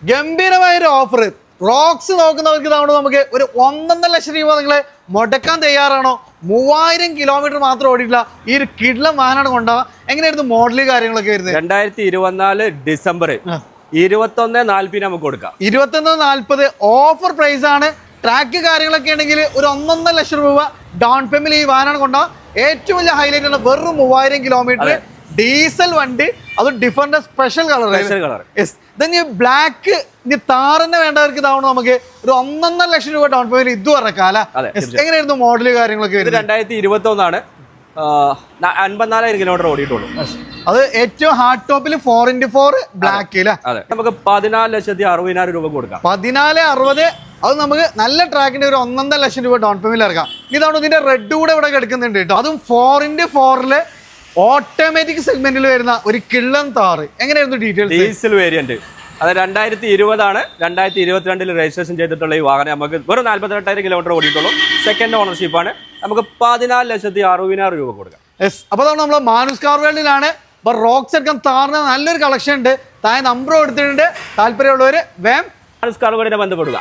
ഗംഭീരമായ ഒരു offer. Rocks നോക്കുന്നവർക്ക് തവണ നമുക്ക് ഒരു 1.5 ലക്ഷം രൂപ നിങ്ങൾ മുടക്കാൻ തയ്യാറാണോ? 3000 കിലോമീറ്റർ മാത്രം ഓടിയിട്ടില്ല ഈ ഒരു കിഡ്ലം വാഹനമാണ് കൊണ്ടുപോകാം. എങ്ങനെയായിരുന്നു മോഡല് കാര്യങ്ങളൊക്കെ വരുന്നത്? 2024 ഡിസംബർ 2140 നമുക്ക് കൊടുക്കാം. 2140 ഓഫർ പ്രൈസ് ആണ്. ട്രാക്ക് കാര്യങ്ങളൊക്കെ ഉണ്ടെങ്കിൽ ഒരു 1.5 ലക്ഷം രൂപ ഡൗൺ പേയ്മെന്റ് ഈ വാഹനമാണ് കൊണ്ടുപോകാം. ഏറ്റവും വലിയ ഹൈലൈറ്റ് ആണ് വെറും 3000 കിലോമീറ്റർ ഡീസൽ വണ്ടി, അത് ഡിഫറെന്റ് സ്പെഷ്യൽ കളർ. ബ്ലാക്ക് താറിന് വേണ്ടവർക്ക് ഇതാവണം നമുക്ക് ഒരു 1.5 ലക്ഷം രൂപ ഡൗൺ പേയ്മെന്റ് ഇതും ഇറക്കാം. എങ്ങനെയായിരുന്നു മോഡല് കാര്യങ്ങളൊക്കെ? 2021 ആണ്. 54,000 കിലോമീറ്റർ ഓടിയിട്ടുള്ളൂ. അത് ഏറ്റവും ഹാർഡ് ടോപ്പിൽ 4x4 ബ്ലാക്ക് അല്ലേ? നമുക്ക് 14,60,000 രൂപ കൊടുക്കാം. 1460. അത് നമുക്ക് നല്ല ട്രാക്കിന്റെ ഒരു 1.5 ലക്ഷം രൂപ ഡൗൺ പേയ്മെന്റ് ഇറക്കാം. ഇതാണ് ഇതിന്റെ റെഡ് കൂടെ ഇവിടെ കിടക്കുന്നുണ്ട് കേട്ടോ. അതും 4x4 ഓട്ടോമാറ്റിക് സെഗ്മെന്റിൽ വരുന്ന ഒരു കിള്ളൻ താറ്. എങ്ങനെയായിരുന്നു ഡീറ്റെയിൽസ്? Diesel variant. അത് 2020 ആണ്. 2022 രജിസ്ട്രേഷൻ ചെയ്തിട്ടുള്ള ഈ വാഹനം നമുക്ക് വെറും 48,000 കിലോമീറ്റർ ഓടിയിട്ടുള്ളൂ. സെക്കൻഡ് ഓണർഷിപ്പ് ആണ്. നമുക്ക് 14,60,000 രൂപ കൊടുക്കാം. അപ്പോൾ നമ്മൾ മാനുസ് കാർ വേൾഡിലാണ്. അപ്പോൾ റോക്സ് എടുക്കാൻ താറിന് നല്ലൊരു കളക്ഷൻ ഉണ്ട്. താഴെ നമ്പർ കൊടുത്തിട്ടുണ്ട്. താല്പര്യമുള്ളവർ വേം മാനുസ് കാർ വേൾഡിനെ ബന്ധപ്പെടുക.